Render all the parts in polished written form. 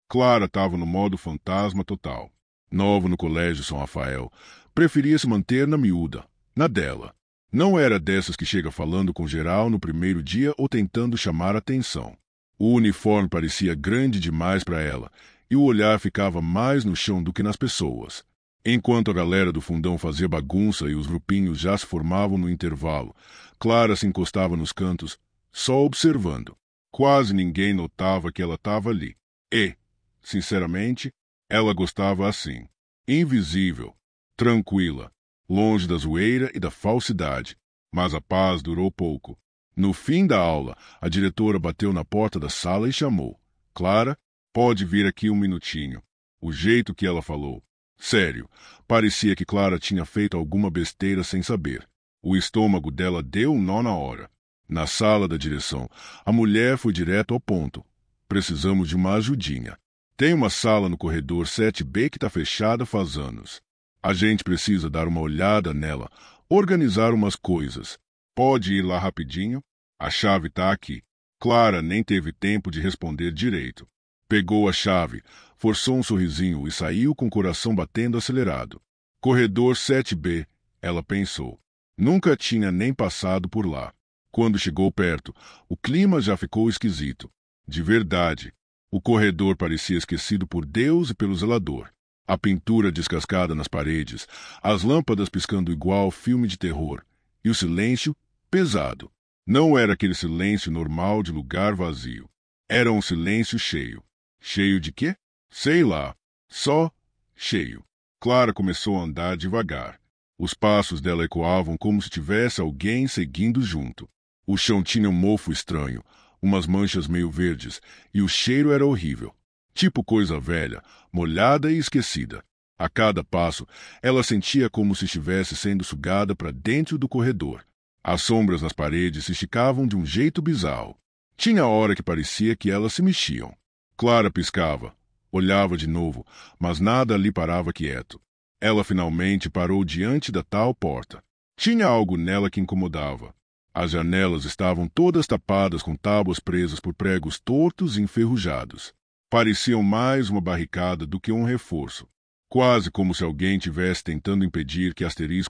Clara estava no modo fantasma total. Nova no colégio São Rafael, preferia se manter na miúda, na dela. Não era dessas que chega falando com geral no primeiro dia ou tentando chamar atenção. O uniforme parecia grande demais para ela, e o olhar ficava mais no chão do que nas pessoas. Enquanto a galera do fundão fazia bagunça e os grupinhos já se formavam no intervalo, Clara se encostava nos cantos, só observando. Quase ninguém notava que ela estava ali. E, sinceramente, ela gostava assim. Invisível, tranquila, longe da zoeira e da falsidade. Mas a paz durou pouco. No fim da aula, a diretora bateu na porta da sala e chamou. Clara, pode vir aqui um minutinho. O jeito que ela falou. Sério, parecia que Clara tinha feito alguma besteira sem saber. O estômago dela deu um nó na hora. Na sala da direção, a mulher foi direto ao ponto. Precisamos de uma ajudinha. Tem uma sala no corredor 7B que está fechada faz anos. A gente precisa dar uma olhada nela, organizar umas coisas. Pode ir lá rapidinho? A chave está aqui. Clara nem teve tempo de responder direito. Pegou a chave, forçou um sorrisinho e saiu com o coração batendo acelerado. Corredor 7B, ela pensou. Nunca tinha nem passado por lá. Quando chegou perto, o clima já ficou esquisito. De verdade. O corredor parecia esquecido por Deus e pelo zelador. A pintura descascada nas paredes, as lâmpadas piscando igual filme de terror, e o silêncio pesado. Não era aquele silêncio normal de lugar vazio. Era um silêncio cheio. Cheio de quê? Sei lá. Só cheio. Clara começou a andar devagar. Os passos dela ecoavam como se tivesse alguém seguindo junto. O chão tinha um mofo estranho, umas manchas meio verdes, e o cheiro era horrível. Tipo coisa velha, molhada e esquecida. A cada passo, ela sentia como se estivesse sendo sugada para dentro do corredor. As sombras nas paredes se esticavam de um jeito bizarro. Tinha hora que parecia que elas se mexiam. Clara piscava, olhava de novo, mas nada ali parava quieto. Ela finalmente parou diante da tal porta. Tinha algo nela que incomodava. As janelas estavam todas tapadas com tábuas presas por pregos tortos e enferrujados. Pareciam mais uma barricada do que um reforço. Quase como se alguém tivesse tentando impedir que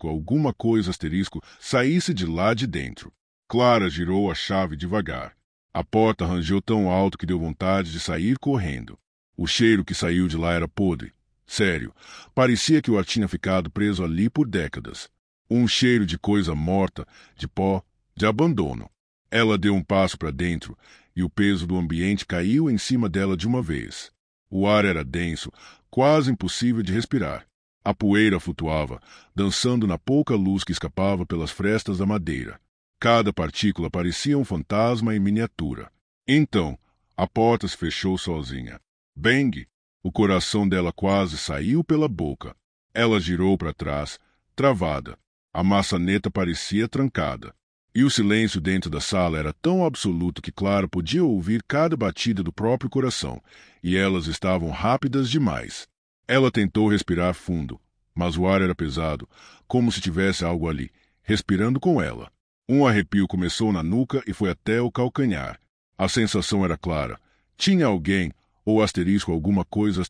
alguma coisa saísse de lá de dentro. Clara girou a chave devagar. A porta rangeu tão alto que deu vontade de sair correndo. O cheiro que saiu de lá era podre. Sério, parecia que o ar tinha ficado preso ali por décadas. Um cheiro de coisa morta, de pó, de abandono. Ela deu um passo para dentro e o peso do ambiente caiu em cima dela de uma vez. O ar era denso, quase impossível de respirar. A poeira flutuava, dançando na pouca luz que escapava pelas frestas da madeira. Cada partícula parecia um fantasma em miniatura. Então, a porta se fechou sozinha. Bang! O coração dela quase saiu pela boca. Ela girou para trás, travada. A maçaneta parecia trancada. E o silêncio dentro da sala era tão absoluto que Clara podia ouvir cada batida do próprio coração, e elas estavam rápidas demais. Ela tentou respirar fundo, mas o ar era pesado, como se tivesse algo ali, respirando com ela. Um arrepio começou na nuca e foi até o calcanhar. A sensação era clara. Tinha alguém, ou alguma coisa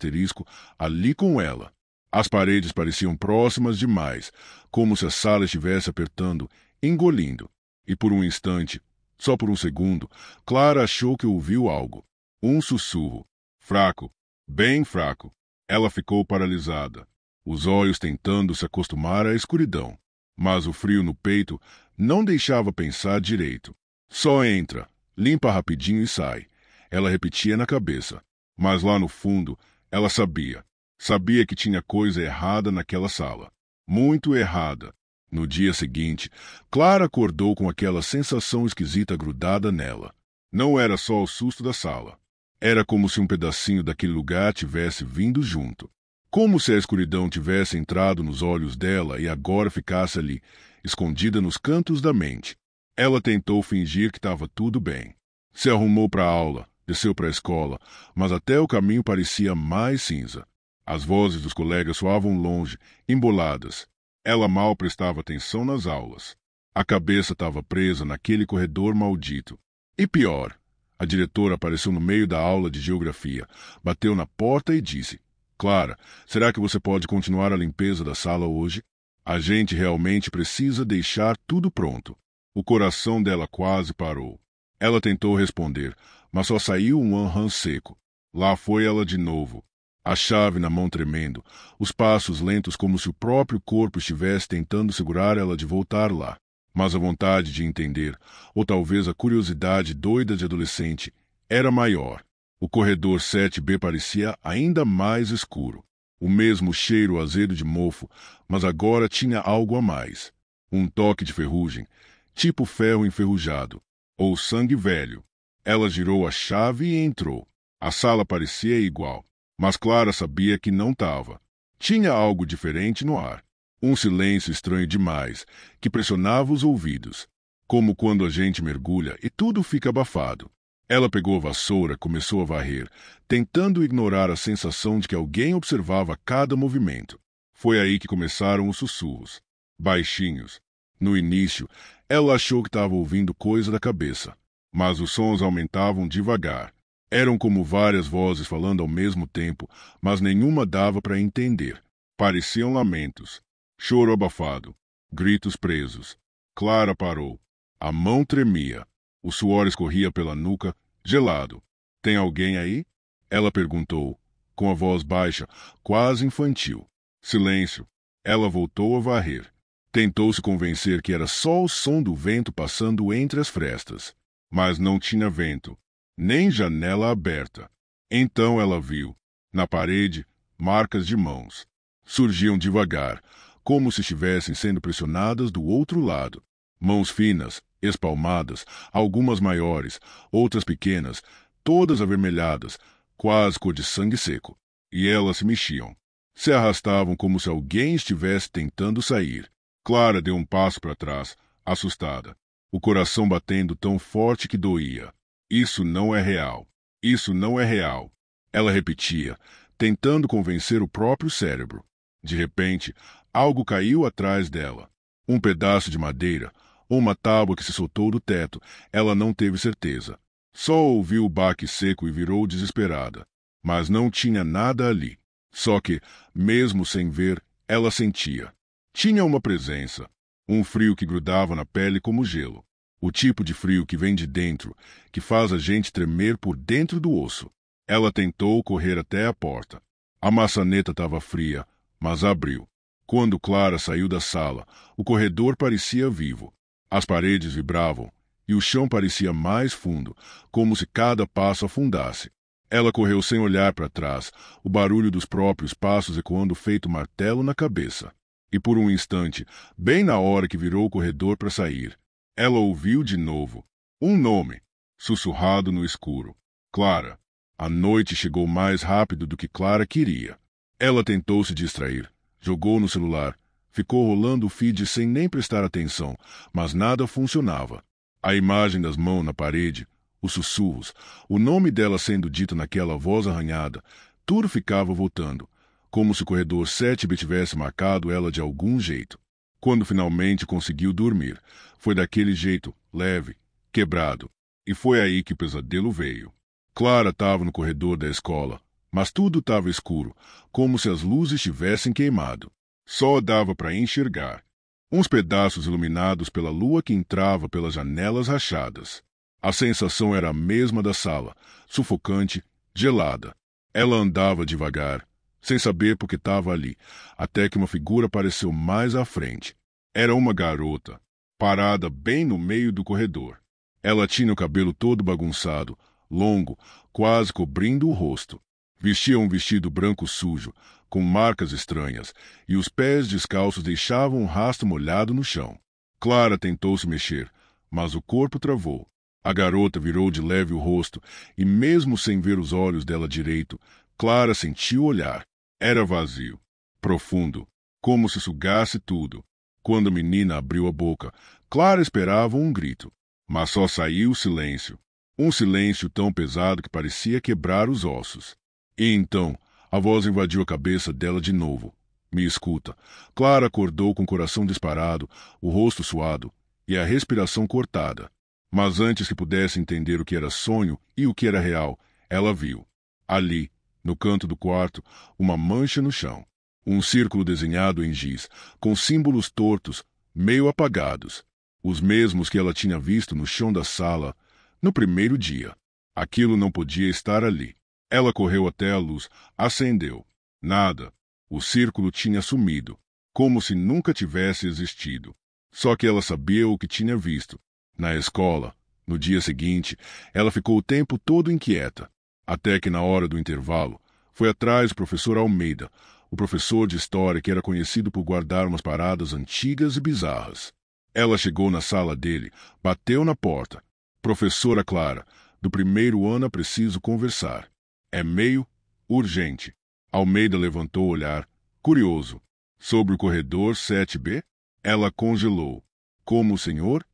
ali com ela. As paredes pareciam próximas demais, como se a sala estivesse apertando, engolindo. E por um instante, só por um segundo, Clara achou que ouviu algo. Um sussurro. Fraco. Bem fraco. Ela ficou paralisada, os olhos tentando se acostumar à escuridão. Mas o frio no peito não deixava pensar direito. Só entra, limpa rapidinho e sai. Ela repetia na cabeça. Mas lá no fundo, ela sabia. Sabia que tinha coisa errada naquela sala. Muito errada. No dia seguinte, Clara acordou com aquela sensação esquisita grudada nela. Não era só o susto da sala. Era como se um pedacinho daquele lugar tivesse vindo junto. Como se a escuridão tivesse entrado nos olhos dela e agora ficasse ali, escondida nos cantos da mente. Ela tentou fingir que estava tudo bem. Se arrumou para a aula, desceu para a escola, mas até o caminho parecia mais cinza. As vozes dos colegas soavam longe, emboladas. Ela mal prestava atenção nas aulas. A cabeça estava presa naquele corredor maldito. E pior, A diretora apareceu no meio da aula de geografia, bateu na porta e disse: Clara, será que você pode continuar a limpeza da sala hoje? A gente realmente precisa deixar tudo pronto. O coração dela quase parou. Ela tentou responder, mas só saiu um aham seco. Lá foi ela de novo. A chave na mão tremendo, os passos lentos como se o próprio corpo estivesse tentando segurar ela de voltar lá. Mas a vontade de entender, ou talvez a curiosidade doida de adolescente, era maior. O corredor 7B parecia ainda mais escuro. O mesmo cheiro azedo de mofo, mas agora tinha algo a mais. Um toque de ferrugem, tipo ferro enferrujado, ou sangue velho. Ela girou a chave e entrou. A sala parecia igual, mas Clara sabia que não estava. Tinha algo diferente no ar. Um silêncio estranho demais, que pressionava os ouvidos. Como quando a gente mergulha e tudo fica abafado. Ela pegou a vassoura e começou a varrer, tentando ignorar a sensação de que alguém observava cada movimento. Foi aí que começaram os sussurros. Baixinhos. No início, ela achou que estava ouvindo coisa da cabeça. Mas os sons aumentavam devagar. Eram como várias vozes falando ao mesmo tempo, mas nenhuma dava para entender. Pareciam lamentos. Choro abafado. Gritos presos. Clara parou. A mão tremia. O suor escorria pela nuca, gelado. Tem alguém aí? Ela perguntou, com a voz baixa, quase infantil. Silêncio. Ela voltou a varrer. Tentou se convencer que era só o som do vento passando entre as frestas. Mas não tinha vento, nem janela aberta. Então ela viu, na parede, marcas de mãos. Surgiam devagar, como se estivessem sendo pressionadas do outro lado. Mãos finas, espalmadas, algumas maiores, outras pequenas, todas avermelhadas, quase cor de sangue seco. E elas se mexiam. Se arrastavam como se alguém estivesse tentando sair. Clara deu um passo para trás, assustada. O coração batendo tão forte que doía. Isso não é real. Isso não é real. Ela repetia, tentando convencer o próprio cérebro. De repente, algo caiu atrás dela. Um pedaço de madeira, ou uma tábua que se soltou do teto, ela não teve certeza. Só ouviu o baque seco e virou desesperada. Mas não tinha nada ali. Só que, mesmo sem ver, ela sentia. Tinha uma presença. Um frio que grudava na pele como gelo. O tipo de frio que vem de dentro, que faz a gente tremer por dentro do osso. Ela tentou correr até a porta. A maçaneta estava fria, mas abriu. Quando Clara saiu da sala, o corredor parecia vivo. As paredes vibravam, e o chão parecia mais fundo, como se cada passo afundasse. Ela correu sem olhar para trás, o barulho dos próprios passos ecoando feito martelo na cabeça. E por um instante, bem na hora que virou o corredor para sair, ela ouviu de novo um nome, sussurrado no escuro. Clara. A noite chegou mais rápido do que Clara queria. Ela tentou se distrair, jogou no celular, ficou rolando o feed sem nem prestar atenção, mas nada funcionava. A imagem das mãos na parede, os sussurros, o nome dela sendo dito naquela voz arranhada, tudo ficava voltando, como se o corredor 7B tivesse marcado ela de algum jeito. Quando finalmente conseguiu dormir, foi daquele jeito, leve, quebrado. E foi aí que o pesadelo veio. Clara estava no corredor da escola, mas tudo estava escuro, como se as luzes tivessem queimado. Só dava para enxergar uns pedaços iluminados pela lua que entrava pelas janelas rachadas. A sensação era a mesma da sala, sufocante, gelada. Ela andava devagar, sem saber por que estava ali, até que uma figura apareceu mais à frente. Era uma garota, parada bem no meio do corredor. Ela tinha o cabelo todo bagunçado, longo, quase cobrindo o rosto. Vestia um vestido branco sujo, com marcas estranhas, e os pés descalços deixavam um rastro molhado no chão. Clara tentou se mexer, mas o corpo travou. A garota virou de leve o rosto, e mesmo sem ver os olhos dela direito, Clara sentiu o olhar. Era vazio, profundo, como se sugasse tudo. Quando a menina abriu a boca, Clara esperava um grito, mas só saiu silêncio. Um silêncio tão pesado que parecia quebrar os ossos. E então, a voz invadiu a cabeça dela de novo. Me escuta. Clara acordou com o coração disparado, o rosto suado e a respiração cortada. Mas antes que pudesse entender o que era sonho e o que era real, ela viu, ali, no canto do quarto, uma mancha no chão. Um círculo desenhado em giz, com símbolos tortos, meio apagados. Os mesmos que ela tinha visto no chão da sala no primeiro dia. Aquilo não podia estar ali. Ela correu até a luz, acendeu. Nada. O círculo tinha sumido, como se nunca tivesse existido. Só que ela sabia o que tinha visto. Na escola, no dia seguinte, ela ficou o tempo todo inquieta, até que na hora do intervalo, foi atrás do professor Almeida, o professor de história que era conhecido por guardar umas paradas antigas e bizarras. Ela chegou na sala dele, bateu na porta. Professora Clara, do primeiro ano é preciso conversar. É meio urgente. Almeida levantou o olhar, curioso. Sobre o corredor 7B? Ela congelou. Como o senhor?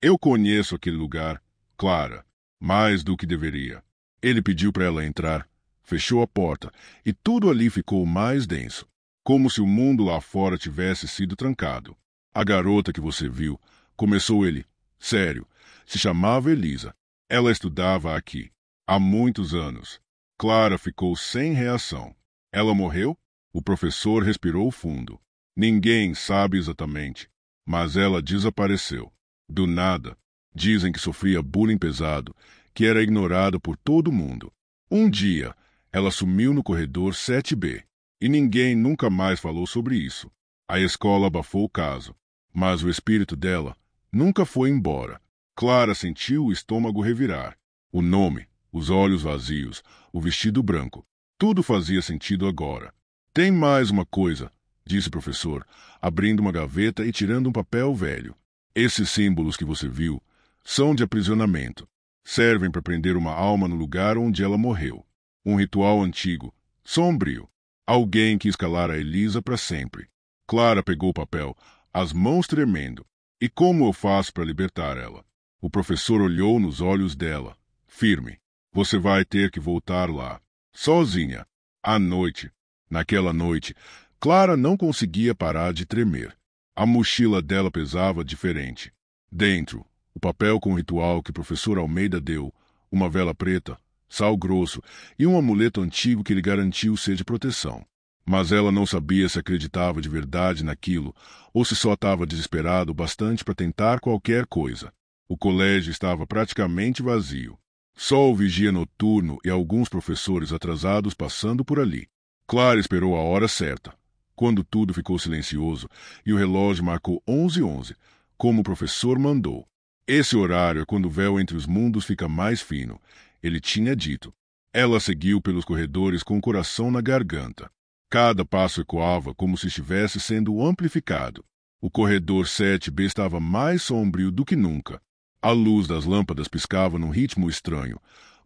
Eu conheço aquele lugar, Clara, mais do que deveria. Ele pediu para ela entrar, fechou a porta, e tudo ali ficou mais denso, como se o mundo lá fora tivesse sido trancado. A garota que você viu, começou ele, sério, se chamava Elisa. Ela estudava aqui, há muitos anos. Clara ficou sem reação. Ela morreu? O professor respirou fundo. Ninguém sabe exatamente, mas ela desapareceu. Do nada. Dizem que sofria bullying pesado, que era ignorada por todo mundo. Um dia, ela sumiu no corredor 7B, e ninguém nunca mais falou sobre isso. A escola abafou o caso, mas o espírito dela nunca foi embora. Clara sentiu o estômago revirar. O nome, os olhos vazios, o vestido branco, tudo fazia sentido agora. Tem mais uma coisa, disse o professor, abrindo uma gaveta e tirando um papel velho. Esses símbolos que você viu são de aprisionamento. Servem para prender uma alma no lugar onde ela morreu. Um ritual antigo, sombrio. Alguém quis calar a Elisa para sempre. Clara pegou o papel, as mãos tremendo. E como eu faço para libertar ela? O professor olhou nos olhos dela, firme. Você vai ter que voltar lá, sozinha, à noite. Naquela noite, Clara não conseguia parar de tremer. A mochila dela pesava diferente. Dentro, o papel com o ritual que o professor Almeida deu, uma vela preta, sal grosso e um amuleto antigo que lhe garantiu ser de proteção. Mas ela não sabia se acreditava de verdade naquilo ou se só estava desesperado o bastante para tentar qualquer coisa. O colégio estava praticamente vazio. Só o vigia noturno e alguns professores atrasados passando por ali. Clara esperou a hora certa, quando tudo ficou silencioso e o relógio marcou 11h11, como o professor mandou. Esse horário é quando o véu entre os mundos fica mais fino, ele tinha dito. Ela seguiu pelos corredores com o coração na garganta. Cada passo ecoava como se estivesse sendo amplificado. O corredor 7B estava mais sombrio do que nunca. A luz das lâmpadas piscava num ritmo estranho,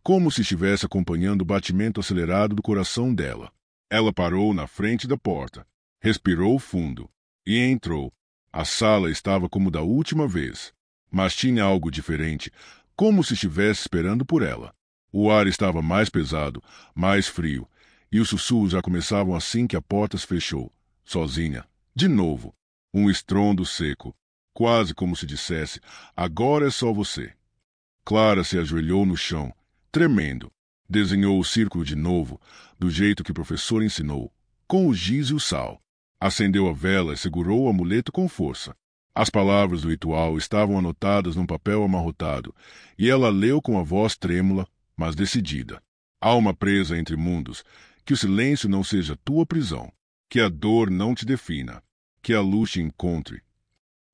como se estivesse acompanhando o batimento acelerado do coração dela. Ela parou na frente da porta, respirou fundo e entrou. A sala estava como da última vez, mas tinha algo diferente, como se estivesse esperando por ela. O ar estava mais pesado, mais frio, e os sussurros já começavam assim que a porta se fechou, sozinha, de novo. Um estrondo seco, quase como se dissesse, agora é só você. Clara se ajoelhou no chão, tremendo. Desenhou o círculo de novo, do jeito que o professor ensinou, com o giz e o sal. Acendeu a vela e segurou o amuleto com força. As palavras do ritual estavam anotadas num papel amarrotado, e ela leu com a voz trêmula, mas decidida. Alma presa entre mundos, que o silêncio não seja tua prisão, que a dor não te defina, que a luz te encontre.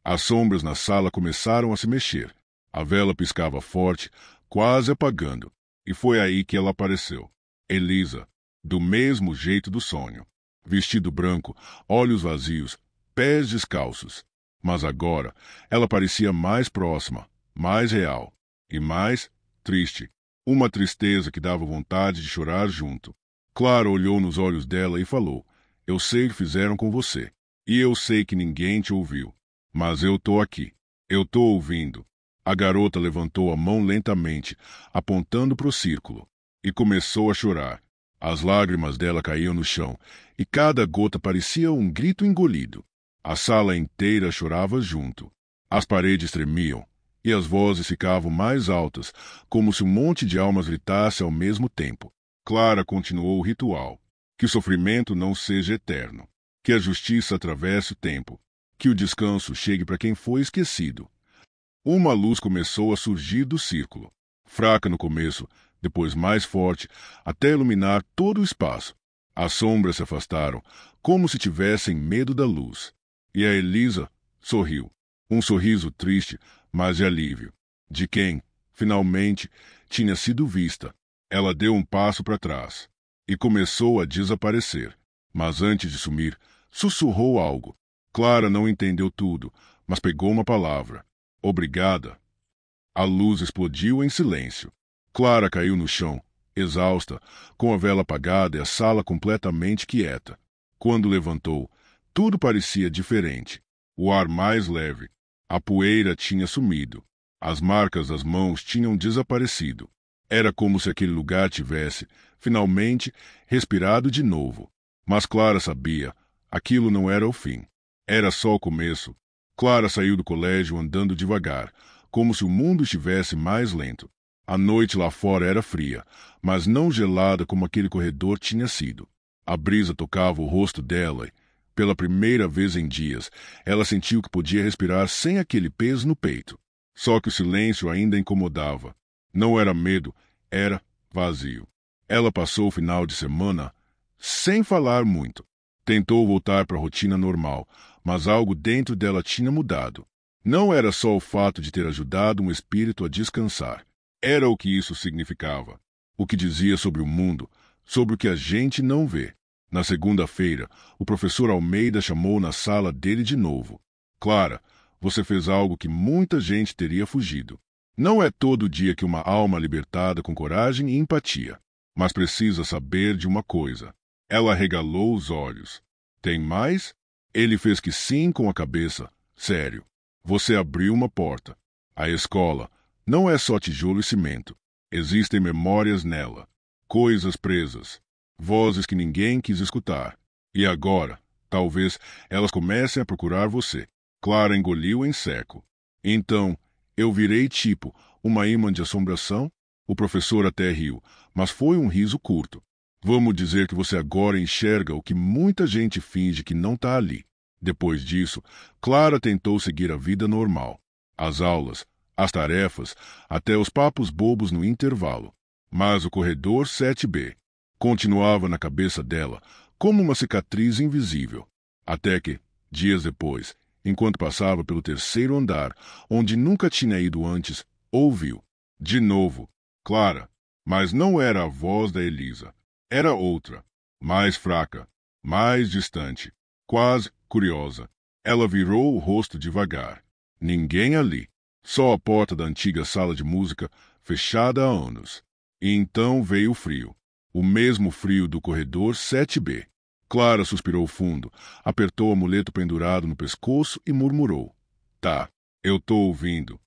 As sombras na sala começaram a se mexer. A vela piscava forte, quase apagando, e foi aí que ela apareceu. Elisa, do mesmo jeito do sonho. Vestido branco, olhos vazios, pés descalços. Mas agora ela parecia mais próxima, mais real e mais triste. Uma tristeza que dava vontade de chorar junto. Clara olhou nos olhos dela e falou: Eu sei o que fizeram com você. E eu sei que ninguém te ouviu. Mas eu tô aqui. Eu tô ouvindo. A garota levantou a mão lentamente, apontando para o círculo, e começou a chorar. As lágrimas dela caíam no chão, e cada gota parecia um grito engolido. A sala inteira chorava junto. As paredes tremiam, e as vozes ficavam mais altas, como se um monte de almas gritasse ao mesmo tempo. Clara continuou o ritual. Que o sofrimento não seja eterno. Que a justiça atravesse o tempo. Que o descanso chegue para quem foi esquecido. Uma luz começou a surgir do círculo. Fraca no começo, depois mais forte, até iluminar todo o espaço. As sombras se afastaram, como se tivessem medo da luz. E a Elisa sorriu. Um sorriso triste, mas de alívio. De quem, finalmente, tinha sido vista. Ela deu um passo para trás e começou a desaparecer. Mas antes de sumir, sussurrou algo. Clara não entendeu tudo, mas pegou uma palavra. Obrigada. A luz explodiu em silêncio. Clara caiu no chão, exausta, com a vela apagada e a sala completamente quieta. Quando levantou, tudo parecia diferente. O ar mais leve. A poeira tinha sumido. As marcas das mãos tinham desaparecido. Era como se aquele lugar tivesse, finalmente, respirado de novo. Mas Clara sabia, aquilo não era o fim. Era só o começo. Clara saiu do colégio andando devagar, como se o mundo estivesse mais lento. A noite lá fora era fria, mas não gelada como aquele corredor tinha sido. A brisa tocava o rosto dela e, pela primeira vez em dias, ela sentiu que podia respirar sem aquele peso no peito. Só que o silêncio ainda incomodava. Não era medo, era vazio. Ela passou o final de semana sem falar muito. Tentou voltar para a rotina normal, mas algo dentro dela tinha mudado. Não era só o fato de ter ajudado um espírito a descansar. Era o que isso significava. O que dizia sobre o mundo, sobre o que a gente não vê. Na segunda-feira, o professor Almeida chamou na sala dele de novo. Clara, você fez algo que muita gente teria fugido. Não é todo dia que uma alma libertada com coragem e empatia. Mas precisa saber de uma coisa. Ela arregalou os olhos. Tem mais? Ele fez que sim com a cabeça. Sério. Você abriu uma porta. A escola não é só tijolo e cimento. Existem memórias nela. Coisas presas. Vozes que ninguém quis escutar. E agora, talvez, elas comecem a procurar você. Clara engoliu em seco. Então, eu virei tipo uma imã de assombração? O professor até riu, mas foi um riso curto. Vamos dizer que você agora enxerga o que muita gente finge que não está ali. Depois disso, Clara tentou seguir a vida normal. As aulas, as tarefas, até os papos bobos no intervalo. Mas o corredor 7B continuava na cabeça dela, como uma cicatriz invisível. Até que, dias depois, enquanto passava pelo terceiro andar, onde nunca tinha ido antes, ouviu. De novo, Clara. Mas não era a voz da Elisa. Era outra, mais fraca, mais distante, quase curiosa. Ela virou o rosto devagar. Ninguém ali. Só a porta da antiga sala de música, fechada há anos. E então veio o frio. O mesmo frio do corredor 7B. Clara suspirou fundo, apertou o amuleto pendurado no pescoço e murmurou. Tá, eu tô ouvindo.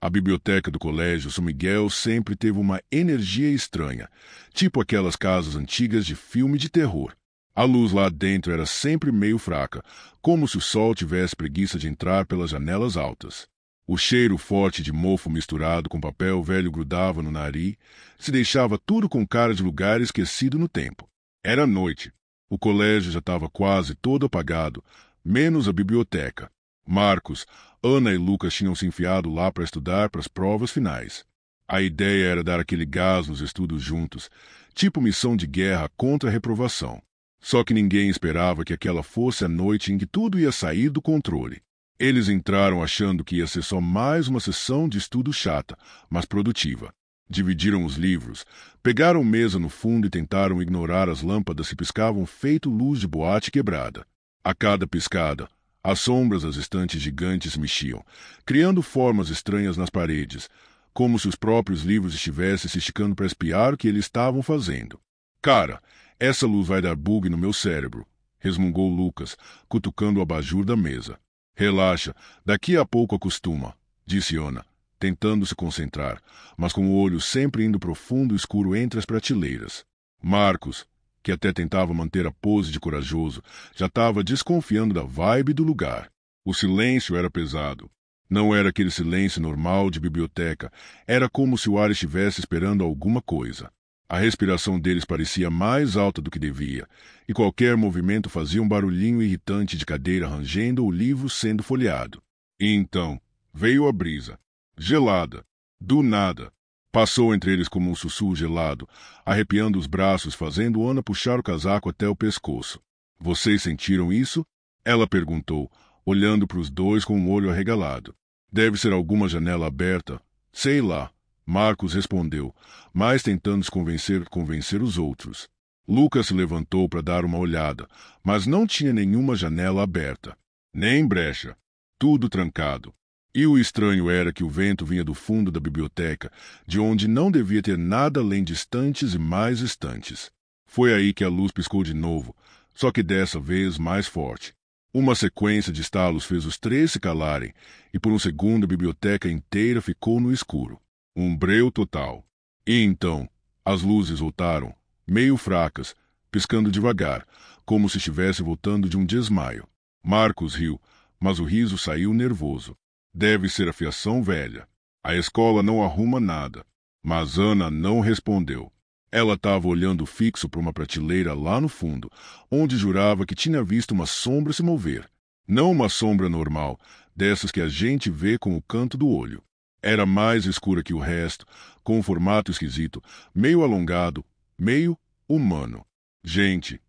A biblioteca do colégio São Miguel sempre teve uma energia estranha, tipo aquelas casas antigas de filme de terror. A luz lá dentro era sempre meio fraca, como se o sol tivesse preguiça de entrar pelas janelas altas. O cheiro forte de mofo misturado com papel velho grudava no nariz, se deixava tudo com cara de lugar esquecido no tempo. Era noite. O colégio já estava quase todo apagado, menos a biblioteca. Marcos, Ana e Lucas tinham se enfiado lá para estudar para as provas finais. A ideia era dar aquele gás nos estudos juntos, tipo missão de guerra contra a reprovação. Só que ninguém esperava que aquela fosse a noite em que tudo ia sair do controle. Eles entraram achando que ia ser só mais uma sessão de estudo chata, mas produtiva. Dividiram os livros, pegaram mesa no fundo e tentaram ignorar as lâmpadas que piscavam feito luz de boate quebrada. A cada piscada, as sombras das estantes gigantes se mexiam, criando formas estranhas nas paredes, como se os próprios livros estivessem se esticando para espiar o que eles estavam fazendo. Cara, essa luz vai dar bug no meu cérebro, resmungou Lucas, cutucando o abajur da mesa. Relaxa, daqui a pouco acostuma, disse Ana, tentando se concentrar, mas com o olho sempre indo profundo e escuro entre as prateleiras. Marcos, que até tentava manter a pose de corajoso, já estava desconfiando da vibe do lugar. O silêncio era pesado. Não era aquele silêncio normal de biblioteca, era como se o ar estivesse esperando alguma coisa. A respiração deles parecia mais alta do que devia, e qualquer movimento fazia um barulhinho irritante de cadeira rangendo ou livro sendo folheado. E então, veio a brisa. Gelada. Do nada. Passou entre eles como um sussurro gelado, arrepiando os braços, fazendo Ana puxar o casaco até o pescoço. Vocês sentiram isso? Ela perguntou, olhando para os dois com o olho arregalado. Deve ser alguma janela aberta. Sei lá. Marcos respondeu, mas tentando se convencer os outros. Lucas se levantou para dar uma olhada, mas não tinha nenhuma janela aberta. Nem brecha. Tudo trancado. E o estranho era que o vento vinha do fundo da biblioteca, de onde não devia ter nada além de estantes e mais estantes. Foi aí que a luz piscou de novo, só que dessa vez mais forte. Uma sequência de estalos fez os três se calarem, e por um segundo a biblioteca inteira ficou no escuro. Um breu total. E então, as luzes voltaram, meio fracas, piscando devagar, como se estivesse voltando de um desmaio. Marcos riu, mas o riso saiu nervoso. Deve ser a fiação velha. A escola não arruma nada. Mas Ana não respondeu. Ela estava olhando fixo para uma prateleira lá no fundo, onde jurava que tinha visto uma sombra se mover. Não uma sombra normal, dessas que a gente vê com o canto do olho. Era mais escura que o resto, com um formato esquisito, meio alongado, meio humano. Gente,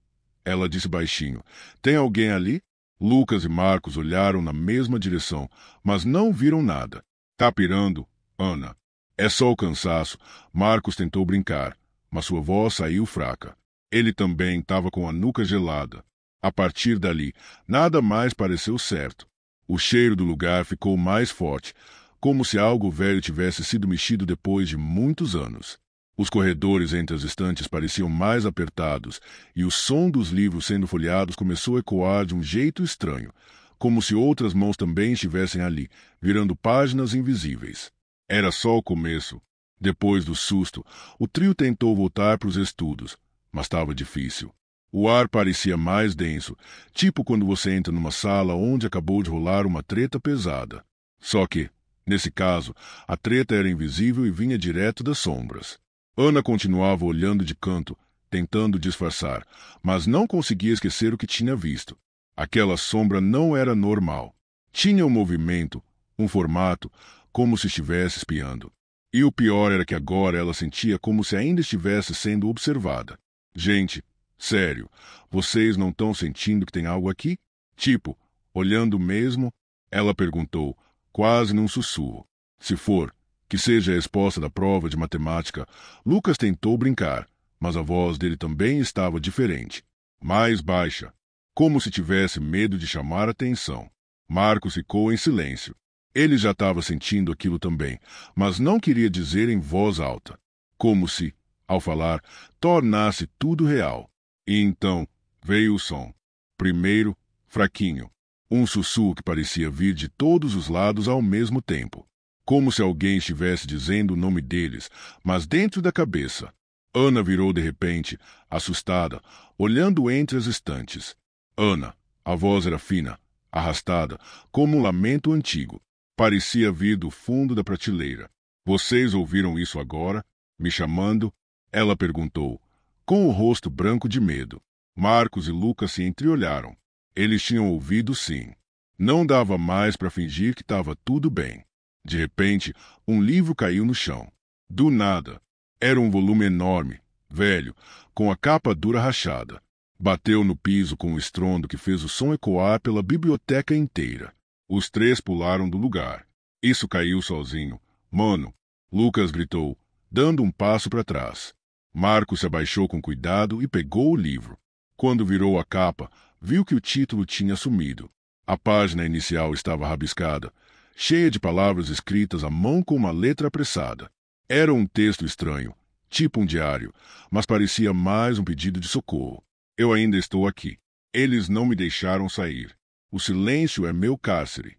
ela disse baixinho, tem alguém ali? Lucas e Marcos olharam na mesma direção, mas não viram nada. Tá pirando, Ana. É só o cansaço. Marcos tentou brincar, mas sua voz saiu fraca. Ele também estava com a nuca gelada. A partir dali, nada mais pareceu certo. O cheiro do lugar ficou mais forte, como se algo velho tivesse sido mexido depois de muitos anos. Os corredores entre as estantes pareciam mais apertados, e o som dos livros sendo folheados começou a ecoar de um jeito estranho, como se outras mãos também estivessem ali, virando páginas invisíveis. Era só o começo. Depois do susto, o trio tentou voltar para os estudos, mas estava difícil. O ar parecia mais denso, tipo quando você entra numa sala onde acabou de rolar uma treta pesada. Só que, nesse caso, a treta era invisível e vinha direto das sombras. Ana continuava olhando de canto, tentando disfarçar, mas não conseguia esquecer o que tinha visto. Aquela sombra não era normal. Tinha um movimento, um formato, como se estivesse espiando. E o pior era que agora ela sentia como se ainda estivesse sendo observada. Gente, sério, vocês não estão sentindo que tem algo aqui? Tipo, olhando mesmo? Ela perguntou, quase num sussurro. Se for, que seja a resposta da prova de matemática. Lucas tentou brincar, mas a voz dele também estava diferente, mais baixa, como se tivesse medo de chamar atenção. Marcos ficou em silêncio. Ele já estava sentindo aquilo também, mas não queria dizer em voz alta, como se, ao falar, tornasse tudo real. E então veio o som. Primeiro, fraquinho, um sussurro que parecia vir de todos os lados ao mesmo tempo. Como se alguém estivesse dizendo o nome deles, mas dentro da cabeça. Ana virou de repente, assustada, olhando entre as estantes. Ana, a voz era fina, arrastada, como um lamento antigo. Parecia vir do fundo da prateleira. Vocês ouviram isso agora? Me chamando? Ela perguntou, com o rosto branco de medo. Marcos e Lucas se entreolharam. Eles tinham ouvido sim. Não dava mais para fingir que estava tudo bem. De repente, um livro caiu no chão. Do nada. Era um volume enorme, velho, com a capa dura rachada. Bateu no piso com um estrondo que fez o som ecoar pela biblioteca inteira. Os três pularam do lugar. Isso caiu sozinho. Mano, Lucas gritou, dando um passo para trás. Marcos se abaixou com cuidado e pegou o livro. Quando virou a capa, viu que o título tinha sumido. A página inicial estava rabiscada, cheia de palavras escritas à mão com uma letra apressada. Era um texto estranho, tipo um diário, mas parecia mais um pedido de socorro. Eu ainda estou aqui. Eles não me deixaram sair. O silêncio é meu cárcere.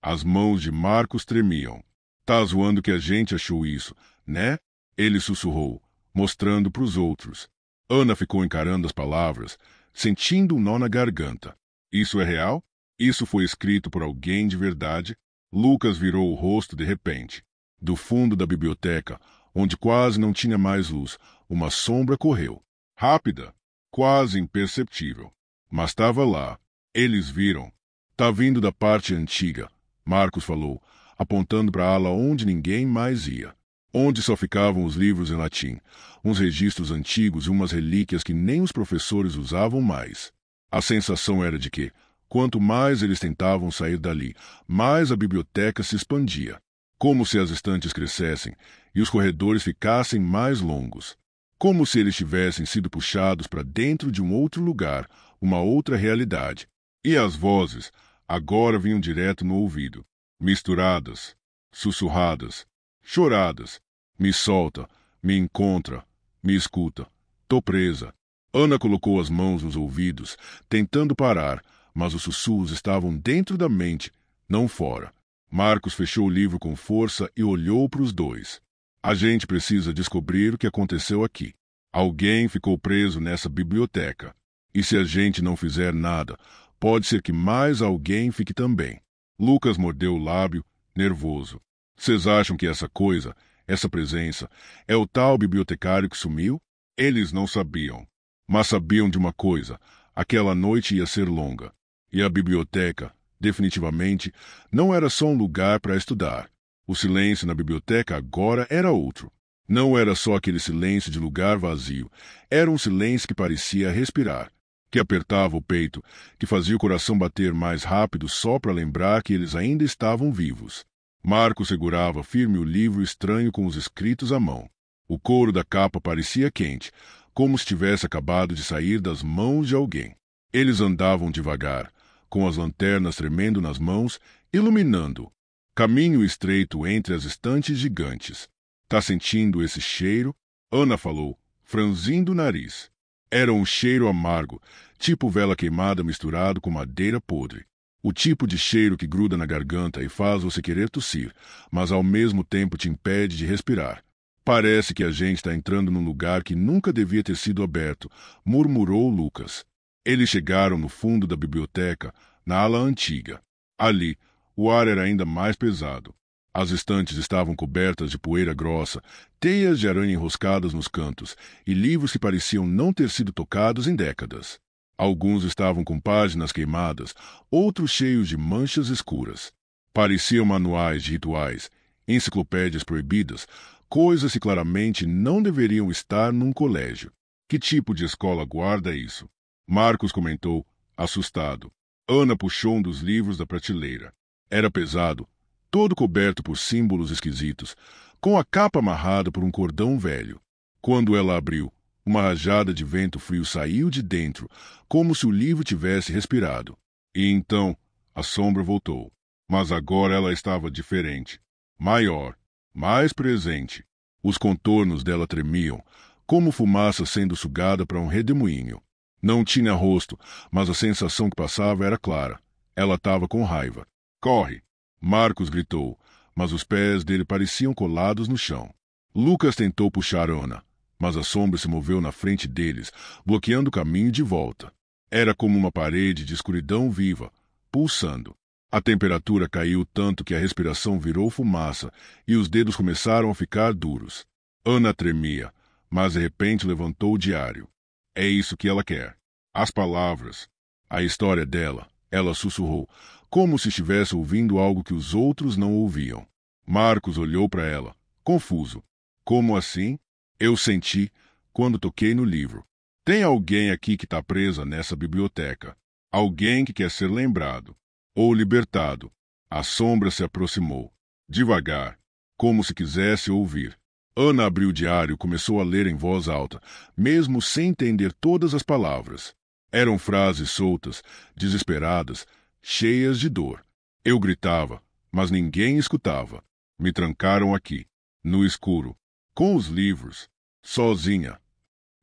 As mãos de Marcos tremiam. Tá zoando que a gente achou isso, né? Ele sussurrou, mostrando para os outros. Ana ficou encarando as palavras, sentindo um nó na garganta. Isso é real? Isso foi escrito por alguém de verdade? Lucas virou o rosto de repente. Do fundo da biblioteca, onde quase não tinha mais luz, uma sombra correu. Rápida, quase imperceptível. Mas estava lá. Eles viram. Tá vindo da parte antiga, Marcos falou, apontando para a ala onde ninguém mais ia. Onde só ficavam os livros em latim, uns registros antigos e umas relíquias que nem os professores usavam mais. A sensação era de que, quanto mais eles tentavam sair dali, mais a biblioteca se expandia, como se as estantes crescessem e os corredores ficassem mais longos, como se eles tivessem sido puxados para dentro de um outro lugar, uma outra realidade. E as vozes agora vinham direto no ouvido, misturadas, sussurradas, choradas. Me solta, me encontra, me escuta. Tô presa. Ana colocou as mãos nos ouvidos, tentando parar, mas os sussurros estavam dentro da mente, não fora. Marcos fechou o livro com força e olhou para os dois. A gente precisa descobrir o que aconteceu aqui. Alguém ficou preso nessa biblioteca. E se a gente não fizer nada, pode ser que mais alguém fique também. Lucas mordeu o lábio, nervoso. Vocês acham que essa coisa, essa presença, é o tal bibliotecário que sumiu? Eles não sabiam. Mas sabiam de uma coisa: aquela noite ia ser longa. E a biblioteca, definitivamente, não era só um lugar para estudar. O silêncio na biblioteca agora era outro. Não era só aquele silêncio de lugar vazio. Era um silêncio que parecia respirar, que apertava o peito, que fazia o coração bater mais rápido só para lembrar que eles ainda estavam vivos. Marcos segurava firme o livro estranho com os escritos à mão. O couro da capa parecia quente, como se tivesse acabado de sair das mãos de alguém. Eles andavam devagar, com as lanternas tremendo nas mãos, iluminando. Caminho estreito entre as estantes gigantes. Tá sentindo esse cheiro? Ana falou, franzindo o nariz. Era um cheiro amargo, tipo vela queimada misturado com madeira podre. O tipo de cheiro que gruda na garganta e faz você querer tossir, mas ao mesmo tempo te impede de respirar. Parece que a gente está entrando num lugar que nunca devia ter sido aberto, murmurou Lucas. Eles chegaram no fundo da biblioteca, na ala antiga. Ali, o ar era ainda mais pesado. As estantes estavam cobertas de poeira grossa, teias de aranha enroscadas nos cantos e livros que pareciam não ter sido tocados em décadas. Alguns estavam com páginas queimadas, outros cheios de manchas escuras. Pareciam manuais de rituais, enciclopédias proibidas, coisas que claramente não deveriam estar num colégio. Que tipo de escola guarda isso? Marcos comentou, assustado. Ana puxou um dos livros da prateleira. Era pesado, todo coberto por símbolos esquisitos, com a capa amarrada por um cordão velho. Quando ela abriu, uma rajada de vento frio saiu de dentro, como se o livro tivesse respirado. E então, a sombra voltou. Mas agora ela estava diferente. Maior, mais presente. Os contornos dela tremiam, como fumaça sendo sugada para um redemoinho. Não tinha rosto, mas a sensação que passava era clara. Ela estava com raiva. Corre! Marcos gritou, mas os pés dele pareciam colados no chão. Lucas tentou puxar Ana, mas a sombra se moveu na frente deles, bloqueando o caminho de volta. Era como uma parede de escuridão viva, pulsando. A temperatura caiu tanto que a respiração virou fumaça e os dedos começaram a ficar duros. Ana tremia, mas de repente levantou o diário. É isso que ela quer. As palavras. A história dela, ela sussurrou, como se estivesse ouvindo algo que os outros não ouviam. Marcos olhou para ela, confuso. Como assim? Eu senti, quando toquei no livro. Tem alguém aqui que está presa nessa biblioteca. Alguém que quer ser lembrado. Ou libertado. A sombra se aproximou. Devagar, como se quisesse ouvir. Ana abriu o diário e começou a ler em voz alta, mesmo sem entender todas as palavras. Eram frases soltas, desesperadas, cheias de dor. Eu gritava, mas ninguém escutava. Me trancaram aqui, no escuro, com os livros, sozinha.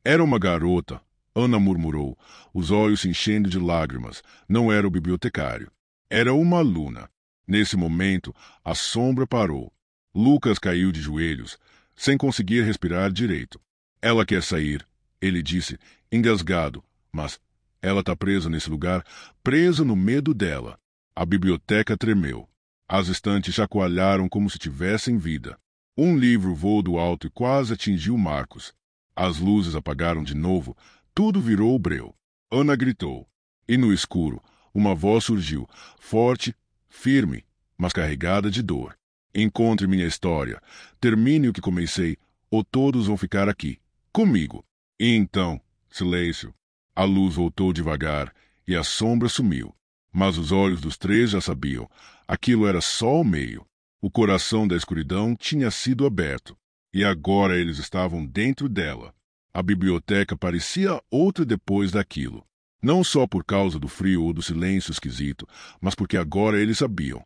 Era uma garota, Ana murmurou, os olhos se enchendo de lágrimas. Não era o bibliotecário. Era uma aluna. Nesse momento, a sombra parou. Lucas caiu de joelhos, sem conseguir respirar direito. Ela quer sair. Ele disse, engasgado, mas ela está presa nesse lugar, presa no medo dela. A biblioteca tremeu. As estantes chacoalharam como se tivessem vida. Um livro voou do alto e quase atingiu Marcos. As luzes apagaram de novo, tudo virou breu. Ana gritou. E no escuro, uma voz surgiu, forte, firme, mas carregada de dor. Encontre minha história, termine o que comecei, ou todos vão ficar aqui, comigo. E então, silêncio. A luz voltou devagar e a sombra sumiu. Mas os olhos dos três já sabiam, aquilo era só o meio. O coração da escuridão tinha sido aberto, e agora eles estavam dentro dela. A biblioteca parecia outra depois daquilo. Não só por causa do frio ou do silêncio esquisito, mas porque agora eles sabiam.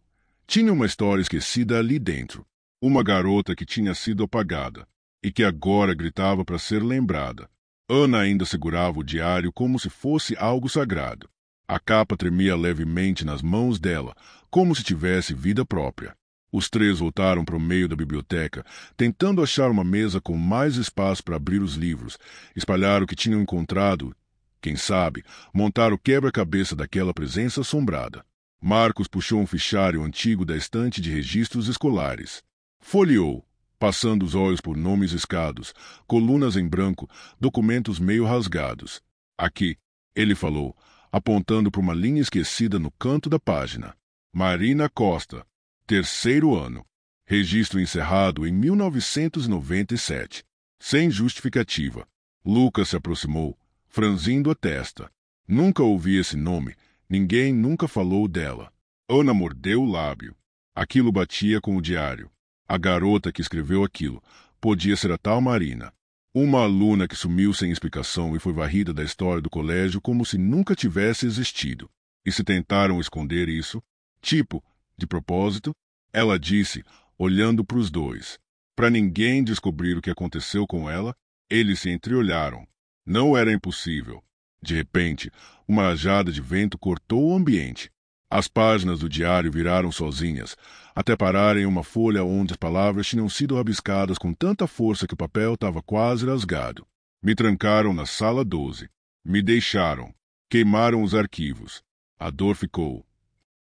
Tinha uma história esquecida ali dentro. Uma garota que tinha sido apagada, e que agora gritava para ser lembrada. Ana ainda segurava o diário como se fosse algo sagrado. A capa tremia levemente nas mãos dela, como se tivesse vida própria. Os três voltaram para o meio da biblioteca, tentando achar uma mesa com mais espaço para abrir os livros, espalhar o que tinham encontrado, quem sabe, montar o quebra-cabeça daquela presença assombrada. Marcos puxou um fichário antigo da estante de registros escolares. Folheou, passando os olhos por nomes riscados, colunas em branco, documentos meio rasgados. Aqui, ele falou, apontando para uma linha esquecida no canto da página. Marina Costa, 3º ano. Registro encerrado em 1997. Sem justificativa. Lucas se aproximou, franzindo a testa. Nunca ouvi esse nome. Ninguém nunca falou dela. Ana mordeu o lábio. Aquilo batia com o diário. A garota que escreveu aquilo podia ser a tal Marina. Uma aluna que sumiu sem explicação e foi varrida da história do colégio como se nunca tivesse existido. E se tentaram esconder isso? Tipo, de propósito? Ela disse, olhando para os dois. Para ninguém descobrir o que aconteceu com ela, eles se entreolharam. Não era impossível. De repente, uma rajada de vento cortou o ambiente. As páginas do diário viraram sozinhas, até pararem em uma folha onde as palavras tinham sido rabiscadas com tanta força que o papel estava quase rasgado. Me trancaram na sala 12. Me deixaram. Queimaram os arquivos. A dor ficou.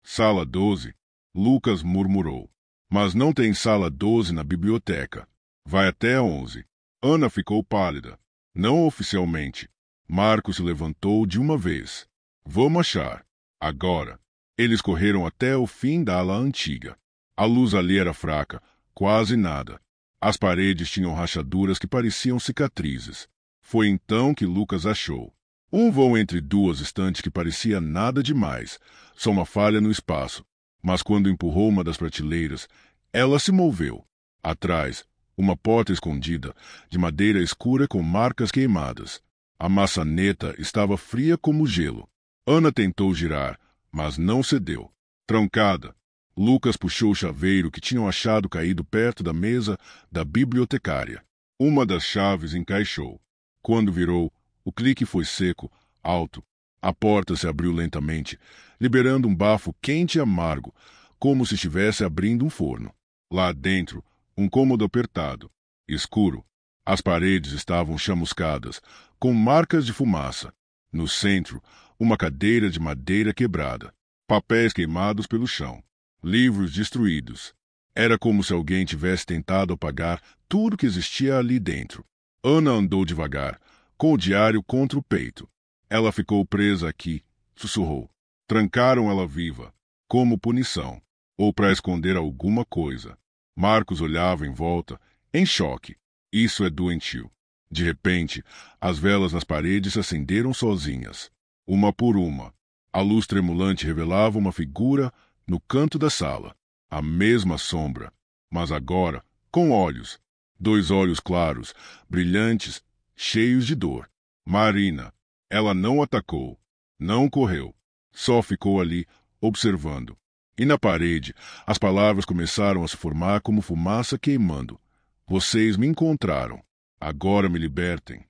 Sala 12? Lucas murmurou. Mas não tem sala 12 na biblioteca. Vai até a 11. Ana ficou pálida. Não oficialmente. Marcos se levantou de uma vez. Vamos achar. Agora. Eles correram até o fim da ala antiga. A luz ali era fraca, quase nada. As paredes tinham rachaduras que pareciam cicatrizes. Foi então que Lucas achou. Um vão entre duas estantes que parecia nada demais, só uma falha no espaço. Mas quando empurrou uma das prateleiras, ela se moveu. Atrás, uma porta escondida, de madeira escura com marcas queimadas. A maçaneta estava fria como gelo. Ana tentou girar, mas não cedeu. Trancada, Lucas puxou o chaveiro que tinham achado caído perto da mesa da bibliotecária. Uma das chaves encaixou. Quando virou, o clique foi seco, alto. A porta se abriu lentamente, liberando um bafo quente e amargo, como se estivesse abrindo um forno. Lá dentro, um cômodo apertado, escuro. As paredes estavam chamuscadas, com marcas de fumaça. No centro, uma cadeira de madeira quebrada. Papéis queimados pelo chão. Livros destruídos. Era como se alguém tivesse tentado apagar tudo que existia ali dentro. Ana andou devagar, com o diário contra o peito. Ela ficou presa aqui, sussurrou. Trancaram ela viva, como punição, ou para esconder alguma coisa. Marcos olhava em volta, em choque. Isso é doentio. De repente, as velas nas paredes se acenderam sozinhas. Uma por uma. A luz tremulante revelava uma figura no canto da sala. A mesma sombra, mas agora com olhos. 2 olhos claros, brilhantes, cheios de dor. Marina. Ela não atacou, não correu. Só ficou ali, observando. E na parede, as palavras começaram a se formar como fumaça queimando. Vocês me encontraram. Agora me libertem.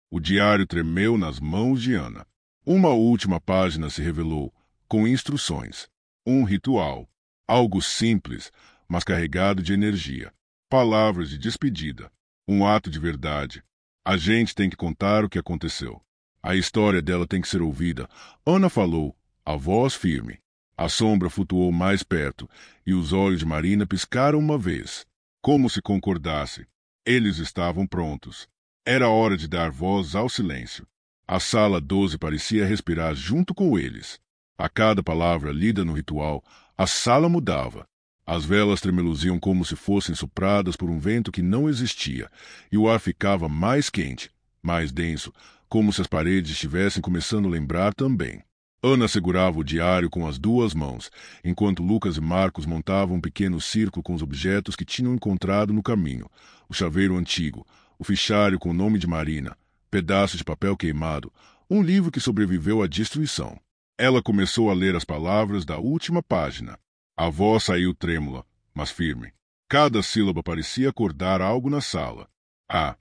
O diário tremeu nas mãos de Ana. Uma última página se revelou, com instruções. Um ritual. Algo simples, mas carregado de energia. Palavras de despedida. Um ato de verdade. A gente tem que contar o que aconteceu. A história dela tem que ser ouvida. Ana falou, a voz firme. A sombra flutuou mais perto, e os olhos de Marina piscaram uma vez, como se concordasse. Eles estavam prontos. Era hora de dar voz ao silêncio. A sala 12 parecia respirar junto com eles. A cada palavra lida no ritual, a sala mudava. As velas tremeluziam como se fossem sopradas por um vento que não existia, e o ar ficava mais quente, mais denso, como se as paredes estivessem começando a lembrar também. Ana segurava o diário com as duas mãos, enquanto Lucas e Marcos montavam um pequeno círculo com os objetos que tinham encontrado no caminho. O chaveiro antigo, o fichário com o nome de Marina, pedaço de papel queimado, um livro que sobreviveu à destruição. Ela começou a ler as palavras da última página. A voz saiu trêmula, mas firme. Cada sílaba parecia acordar algo na sala. A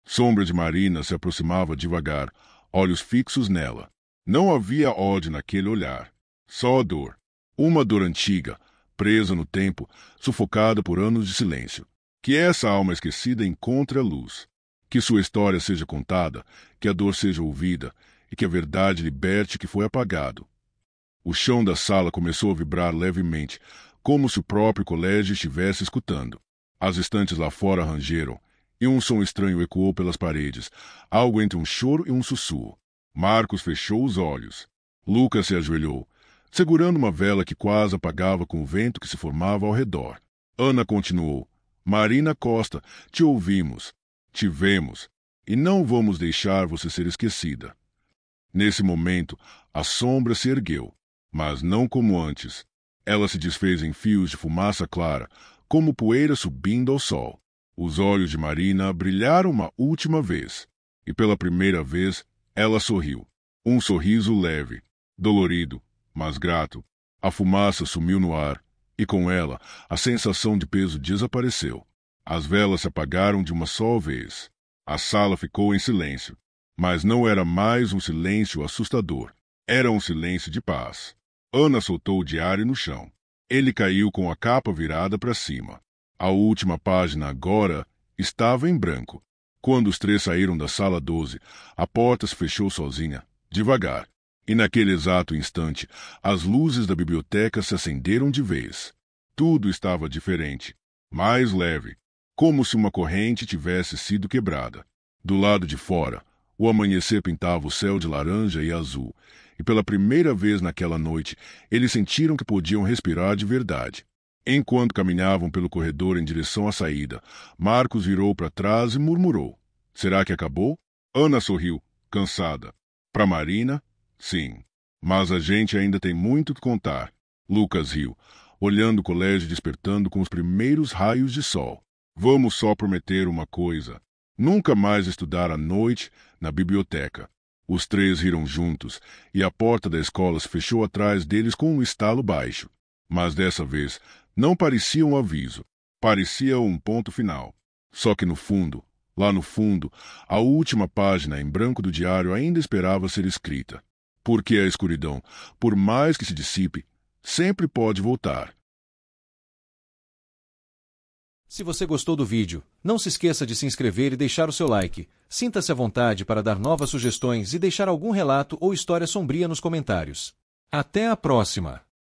sombra de Marina se aproximava devagar, olhos fixos nela. Não havia ódio naquele olhar, só a dor. Uma dor antiga, presa no tempo, sufocada por anos de silêncio. Que essa alma esquecida encontre a luz. Que sua história seja contada, que a dor seja ouvida, e que a verdade liberte o que foi apagado. O chão da sala começou a vibrar levemente, como se o próprio colégio estivesse escutando. As estantes lá fora rangeram, e um som estranho ecoou pelas paredes, algo entre um choro e um sussurro. Marcos fechou os olhos. Lucas se ajoelhou, segurando uma vela que quase apagava com o vento que se formava ao redor. Ana continuou. Marina Costa, te ouvimos, te vemos, e não vamos deixar você ser esquecida. Nesse momento, a sombra se ergueu, mas não como antes. Ela se desfez em fios de fumaça clara, como poeira subindo ao sol. Os olhos de Marina brilharam uma última vez, e pela primeira vez ela sorriu. Um sorriso leve, dolorido, mas grato. A fumaça sumiu no ar, e com ela a sensação de peso desapareceu. As velas se apagaram de uma só vez. A sala ficou em silêncio, mas não era mais um silêncio assustador. Era um silêncio de paz. Ana soltou o diário no chão. Ele caiu com a capa virada para cima. A última página agora estava em branco. Quando os três saíram da sala 12, a porta se fechou sozinha, devagar. E naquele exato instante, as luzes da biblioteca se acenderam de vez. Tudo estava diferente, mais leve, como se uma corrente tivesse sido quebrada. Do lado de fora, o amanhecer pintava o céu de laranja e azul, e pela primeira vez naquela noite, eles sentiram que podiam respirar de verdade. Enquanto caminhavam pelo corredor em direção à saída, Marcos virou para trás e murmurou. Será que acabou? Ana sorriu, cansada. Para Marina, sim. Mas a gente ainda tem muito que contar. Lucas riu, olhando o colégio despertando com os primeiros raios de sol. Vamos só prometer uma coisa. Nunca mais estudar à noite na biblioteca. Os três riram juntos, e a porta da escola se fechou atrás deles com um estalo baixo. Mas dessa vez, não parecia um aviso, parecia um ponto final. Só que no fundo, lá no fundo, a última página em branco do diário ainda esperava ser escrita. Porque a escuridão, por mais que se dissipe, sempre pode voltar. Se você gostou do vídeo, não se esqueça de se inscrever e deixar o seu like. Sinta-se à vontade para dar novas sugestões e deixar algum relato ou história sombria nos comentários. Até a próxima!